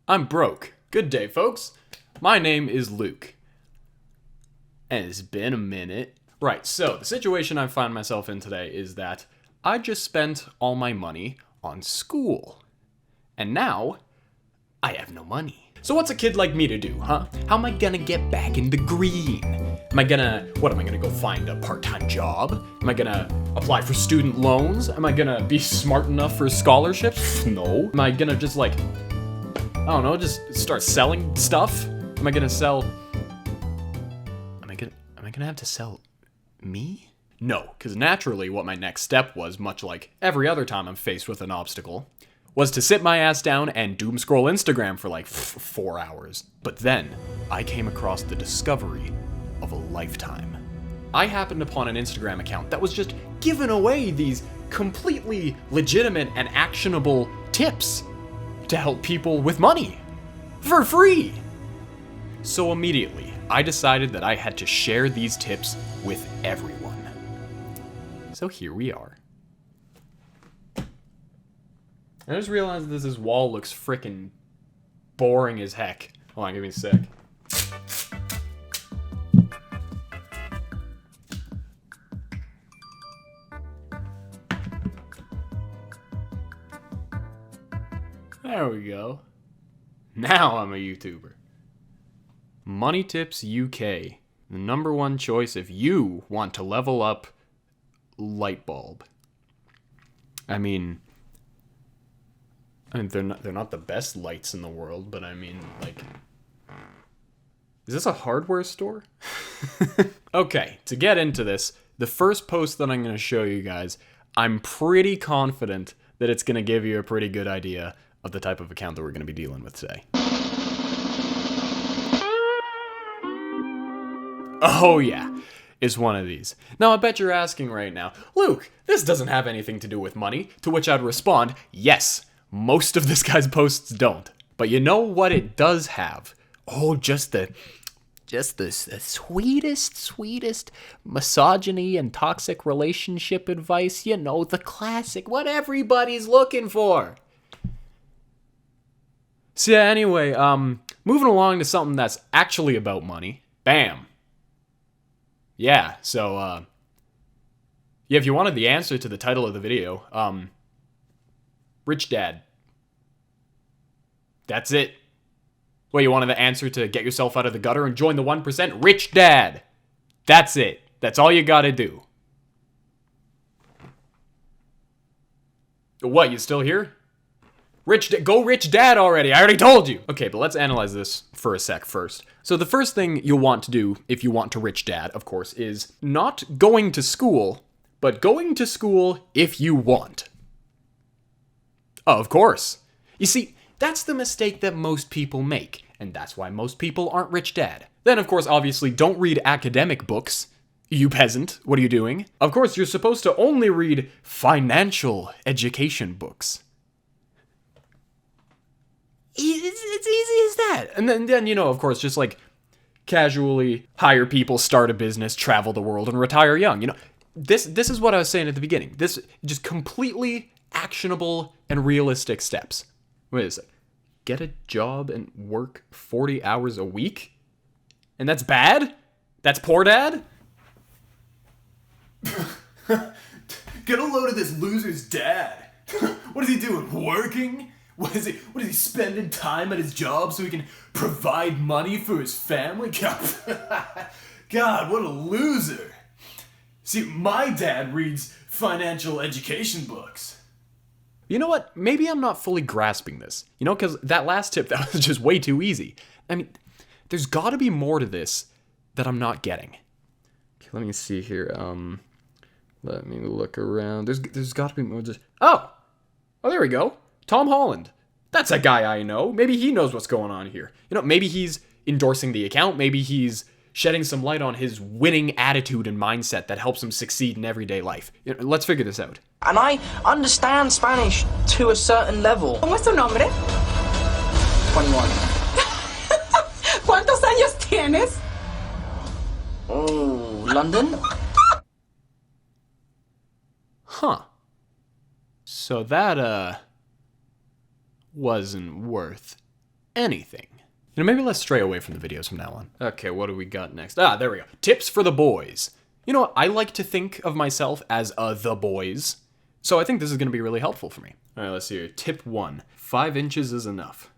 I'm broke. Good day, folks. My name is Luke. And it's been a minute. Right, so the situation I find myself in today is that I just spent all my money on school. And now, I have no money. So what's a kid like me to do, huh? How am I gonna get back in the green? Am I gonna go find a part-time job? Am I gonna apply for student loans? Am I gonna be smart enough for scholarships? No. Am I gonna just just start selling stuff? Am I gonna have to sell me? No, because naturally what my next step was, much like every other time I'm faced with an obstacle, was to sit my ass down and doom scroll Instagram for like 4 hours. But then, I came across the discovery of a lifetime. I happened upon an Instagram account that was just giving away these completely legitimate and actionable tips to help people with money. For free! So immediately, I decided that I had to share these tips with everyone. So here we are. I just realized this wall looks frickin' boring as heck. Hold on, give me a sec. There we go. Now I'm a YouTuber. Money Tips UK. The #1 choice if you want to level up light bulb. I mean they're not the best lights in the world, but is this a hardware store? Okay, to get into this, the first post that I'm going to show you guys, I'm pretty confident that it's going to give you a pretty good idea of the type of account that we're going to be dealing with today. Oh yeah, it's one of these. Now I bet you're asking right now, Luke, this doesn't have anything to do with money, to which I'd respond, yes, most of this guy's posts don't. But you know what it does have? Oh, just the sweetest misogyny and toxic relationship advice, you know, the classic, what everybody's looking for. So yeah, anyway, moving along to something that's actually about money. Bam. Yeah, so, if you wanted the answer to the title of the video, Rich Dad. That's it. Well, you wanted the answer to get yourself out of the gutter and join the 1%? Rich Dad. That's it. That's all you gotta do. What, you still here? Go Rich Dad already, I already told you! Okay, but let's analyze this for a sec first. So the first thing you'll want to do, if you want to Rich Dad, of course, is not going to school, but going to school if you want. Oh, of course. You see, that's the mistake that most people make, and that's why most people aren't Rich Dad. Then, of course, obviously, don't read academic books. You peasant, what are you doing? Of course, you're supposed to only read financial education books. It's easy as that. And then of course, just like casually hire people, start a business, travel the world, and retire young. This is what I was saying at the beginning. This just completely actionable and realistic steps. Wait a sec. Get a job and work 40 hours a week? And that's bad? That's poor dad? Get a load of this loser's dad. What is he doing? Working? What is he spending time at his job so he can provide money for his family? God, what a loser. See, my dad reads financial education books. You know what? Maybe I'm not fully grasping this. Because that last tip, that was just way too easy. I mean, there's got to be more to this that I'm not getting. Okay, let me see here. Let me look around. There's got to be more. Oh, there we go. Tom Holland. That's a guy I know. Maybe he knows what's going on here. Maybe he's endorsing the account. Maybe he's shedding some light on his winning attitude and mindset that helps him succeed in everyday life. Let's figure this out. And I understand Spanish to a certain level. ¿Cómo es tu nombre? 21. ¿Cuántos años tienes? Oh, London? Huh. So that, wasn't worth anything. You know, maybe let's stray away from the videos from now on. Okay, what do we got next? There we go. Tips for the boys. You know, I like to think of myself as the boys, so I think this is going to be really helpful for me. All right, let's see here. Tip 1. 5 inches is enough.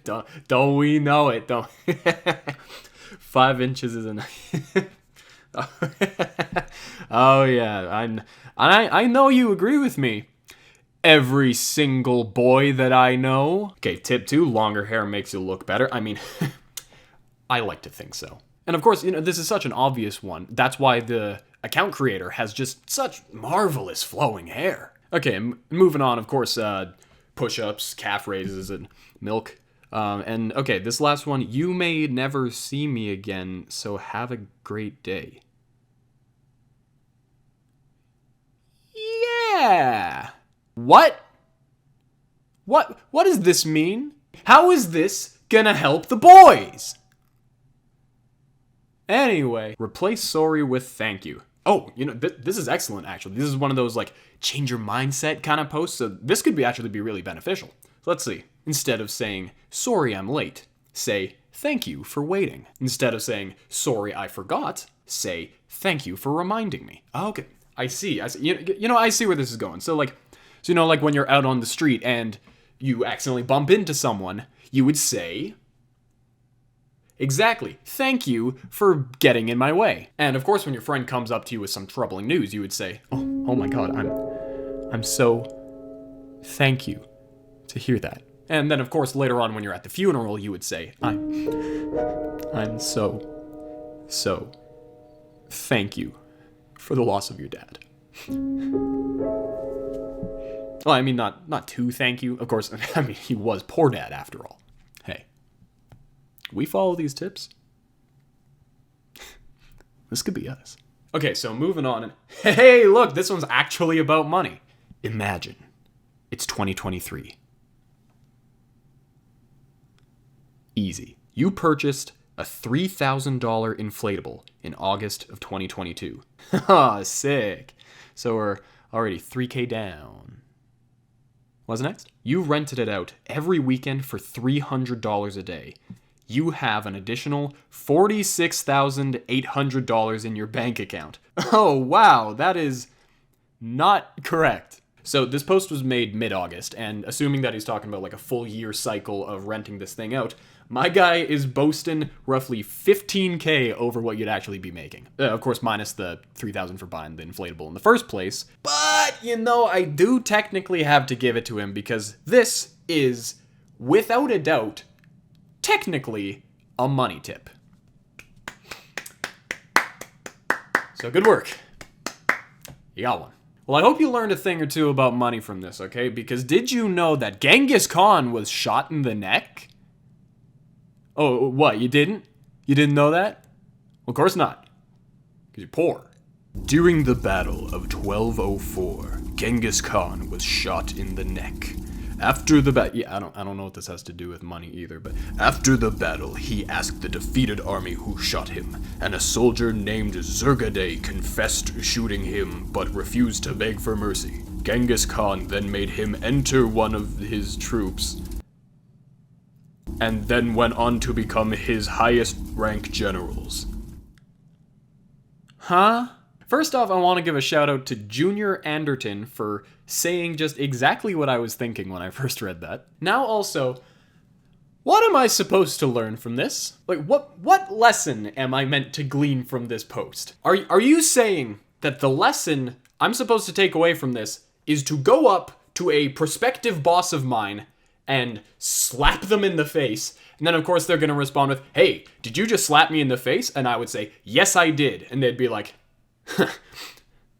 don't we know it? Don't. 5 inches is enough. Oh yeah, I know you agree with me. Every single boy that I know. Okay, tip 2, longer hair makes you look better. I mean, I like to think so. And of course, you know, this is such an obvious one. That's why the account creator has just such marvelous flowing hair. Okay, moving on, of course, push-ups, calf raises, and milk. And okay, this last one, you may never see me again, so have a great day. Yeah. What does this mean? How is this gonna help the boys? Anyway, replace sorry with thank you. Oh, you know, this is excellent, actually. This is one of those, like, change your mindset kind of posts, so this could actually be really beneficial. So let's see. Instead of saying, sorry I'm late, say, thank you for waiting. Instead of saying, sorry I forgot, say, thank you for reminding me. Okay, I see. You know, I see where this is going. So, you know, like when you're out on the street and you accidentally bump into someone, you would say, exactly, thank you for getting in my way. And of course, when your friend comes up to you with some troubling news, you would say, oh my God, I'm so thank you to hear that. And then of course, later on when you're at the funeral, you would say, I'm so thank you for the loss of your dad. Well, I mean, not too thank you. Of course, I mean, he was poor dad after all. Hey, we follow these tips? This could be us. Okay, so moving on. Hey, look, this one's actually about money. Imagine it's 2023. Easy. You purchased a $3,000 inflatable in August of 2022. Haha, sick. So we're already $3K down. What's next? You rented it out every weekend for $300 a day. You have an additional $46,800 in your bank account. Oh, wow, that is not correct. So this post was made mid-August, and assuming that he's talking about like a full year cycle of renting this thing out, my guy is boasting roughly $15K over what you'd actually be making. Of course, minus the $3,000 for buying the inflatable in the first place. But, you know, I do technically have to give it to him because this is, without a doubt, technically a money tip. So good work. You got one. Well, I hope you learned a thing or two about money from this, okay? Because did you know that Genghis Khan was shot in the neck? Oh, what, you didn't? You didn't know that? Well, of course not. Because you're poor. During the Battle of 1204, Genghis Khan was shot in the neck. After the battle, yeah, I don't know what this has to do with money either, but after the battle, he asked the defeated army who shot him, and a soldier named Zergadeh confessed to shooting him, but refused to beg for mercy. Genghis Khan then made him enter one of his troops, and then went on to become his highest rank generals. Huh? First off, I want to give a shout out to Junior Anderton for saying just exactly what I was thinking when I first read that. Now also, what am I supposed to learn from this? Like, what lesson am I meant to glean from this post? Are you saying that the lesson I'm supposed to take away from this is to go up to a prospective boss of mine and slap them in the face, and then of course they're gonna respond with, hey, did you just slap me in the face? And I would say, yes I did. And they'd be like,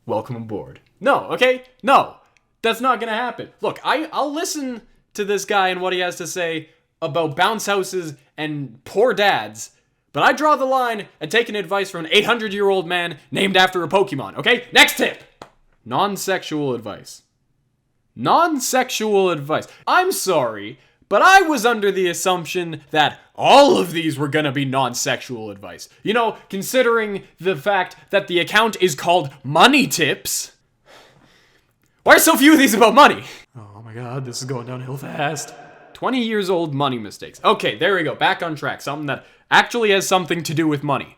welcome aboard. No, okay? No, that's not gonna happen. Look, I'll listen to this guy and what he has to say about bounce houses and poor dads, but I draw the line at taking advice from an 800-year-old man named after a Pokemon, okay? Next tip! Non-sexual advice. Non-sexual advice. I'm sorry, but I was under the assumption that all of these were gonna be non-sexual advice. You know, considering the fact that the account is called Money Tips. Why are so few of these about money? Oh my my god, this is going downhill fast. 20 years old money mistakes. Okay, there we go. Back on track. Something that actually has something to do with money.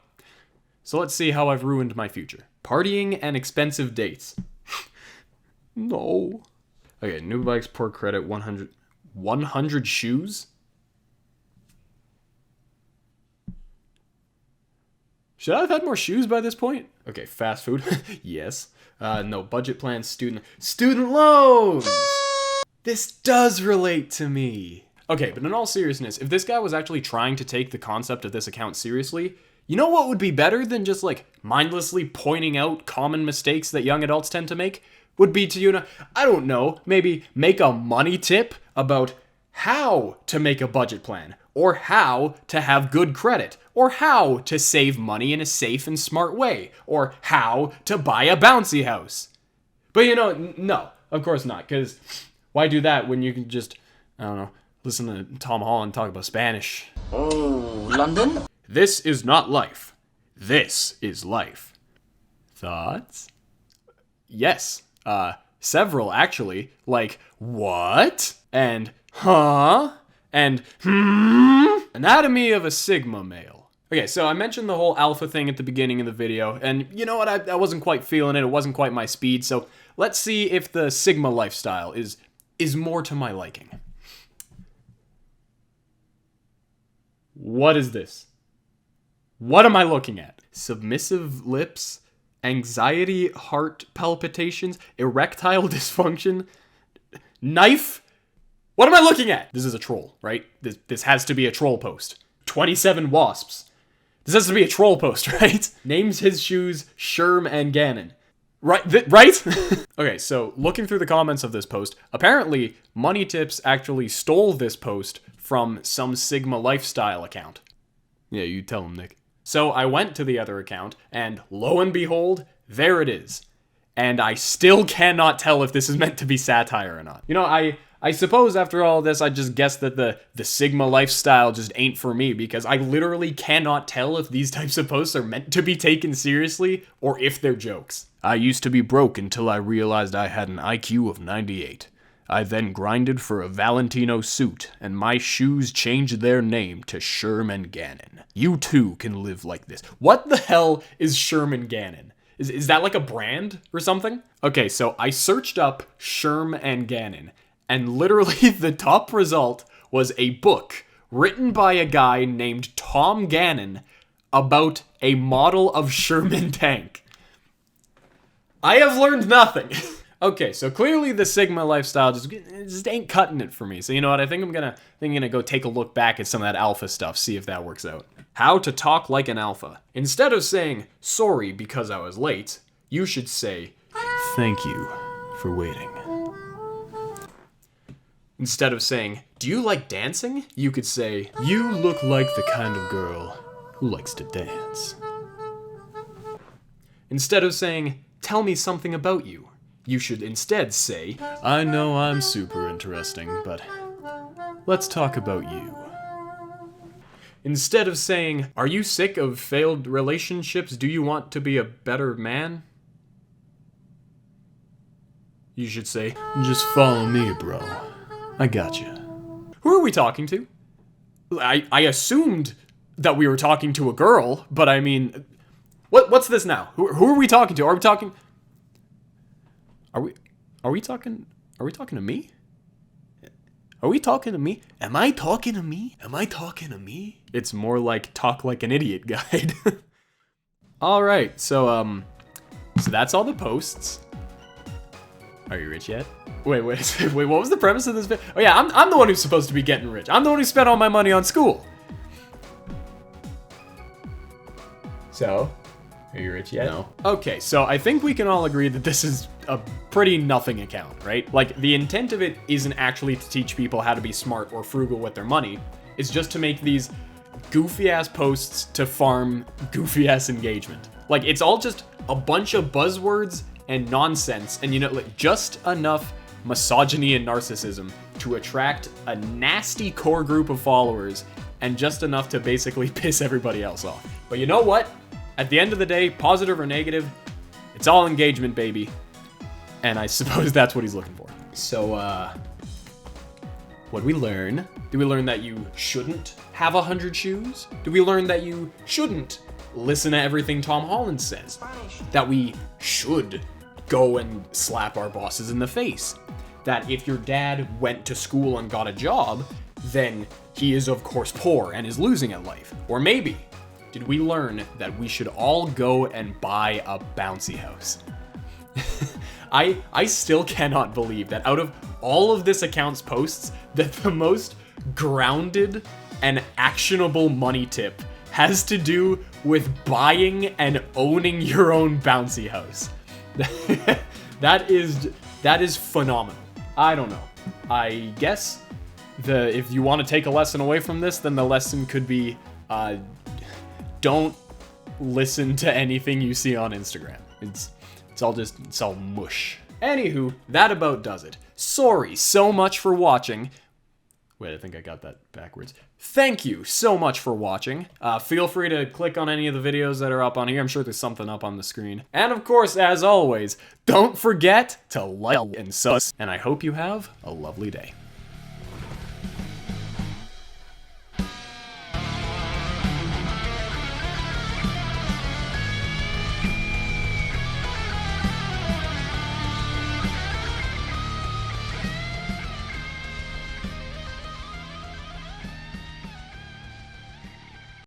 So let's see how I've ruined my future. Partying and expensive dates. No. Okay, new bikes, poor credit, 100 shoes? Should I have had more shoes by this point? Okay, fast food. Yes. No, budget plans, student loans! This does relate to me. Okay, but in all seriousness, if this guy was actually trying to take the concept of this account seriously, you know what would be better than just like mindlessly pointing out common mistakes that young adults tend to make? Would be to, I don't know, maybe make a money tip about how to make a budget plan, or how to have good credit, or how to save money in a safe and smart way, or how to buy a bouncy house. But no, of course not, because why do that when you can just, I don't know, listen to Tom Holland talk about Spanish? Oh, London? This is not life. This is life. Thoughts? Yes. Several, actually. Like, what? And, huh? And, Anatomy of a Sigma male. Okay, so I mentioned the whole alpha thing at the beginning of the video, and you know what? I wasn't quite feeling it. It wasn't quite my speed, so let's see if the Sigma lifestyle is more to my liking. What is this? What am I looking at? Submissive lips, anxiety, heart palpitations, erectile dysfunction, knife? What am I looking at? This is a troll, right? This has to be a troll post. 27 wasps. This has to be a troll post, right? Names his shoes Sherm and Gannon. Right? Right? Okay, so looking through the comments of this post, apparently Money Tips actually stole this post from some Sigma lifestyle account. Yeah, you tell him, Nick. So I went to the other account, and lo and behold, there it is. And I still cannot tell if this is meant to be satire or not. I suppose after all this, I just guessed that the Sigma lifestyle just ain't for me, because I literally cannot tell if these types of posts are meant to be taken seriously or if they're jokes. I used to be broke until I realized I had an IQ of 98. I then grinded for a Valentino suit, and my shoes changed their name to Sherman Gannon. You too can live like this. What the hell is Sherman Gannon? Is that like a brand or something? Okay, so I searched up Sherm and Gannon, and literally the top result was a book written by a guy named Tom Gannon about a model of Sherman tank. I have learned nothing. Okay, so clearly the Sigma lifestyle just ain't cutting it for me. So you know what? I think I'm gonna go take a look back at some of that alpha stuff, see if that works out. How to talk like an alpha. Instead of saying, sorry because I was late, you should say, thank you for waiting. Instead of saying, do you like dancing? You could say, you look like the kind of girl who likes to dance. Instead of saying, tell me something about you, you should instead say, I know I'm super interesting, but let's talk about you. Instead of saying, are you sick of failed relationships? Do you want to be a better man? You should say, just follow me, bro. I gotcha. Who are we talking to? I assumed that we were talking to a girl, but I mean, what's this now? Who are we talking to? Are we talking to me? Are we talking to me? Am I talking to me? Am I talking to me? It's more like Talk Like an Idiot guide. Alright, so that's all the posts. Are you rich yet? Wait, what was the premise of this video? Oh yeah, I'm the one who's supposed to be getting rich. I'm the one who spent all my money on school. So, are you rich yet? No. Okay, so I think we can all agree that this is a pretty nothing account, right? Like, the intent of it isn't actually to teach people how to be smart or frugal with their money. It's just to make these goofy-ass posts to farm goofy-ass engagement. Like, it's all just a bunch of buzzwords and nonsense, and like, just enough misogyny and narcissism to attract a nasty core group of followers, and just enough to basically piss everybody else off. But you know what? At the end of the day, positive or negative, it's all engagement, baby. And I suppose that's what he's looking for. So, What did we learn? Did we learn that you shouldn't have 100 shoes? Did we learn that you shouldn't listen to everything Tom Holland says? That we should go and slap our bosses in the face? That if your dad went to school and got a job, then he is of course poor and is losing at life? Or maybe, did we learn that we should all go and buy a bouncy house? I still cannot believe that out of all of this account's posts, that the most grounded and actionable money tip has to do with buying and owning your own bouncy house. That is phenomenal. I don't know. I guess if you want to take a lesson away from this, then the lesson could be don't listen to anything you see on Instagram. It's all mush. Anywho, that about does it. Sorry so much for watching. Wait, I think I got that backwards. Thank you so much for watching. Feel free to click on any of the videos that are up on here. I'm sure there's something up on the screen. And of course, as always, don't forget to like and sub. And I hope you have a lovely day.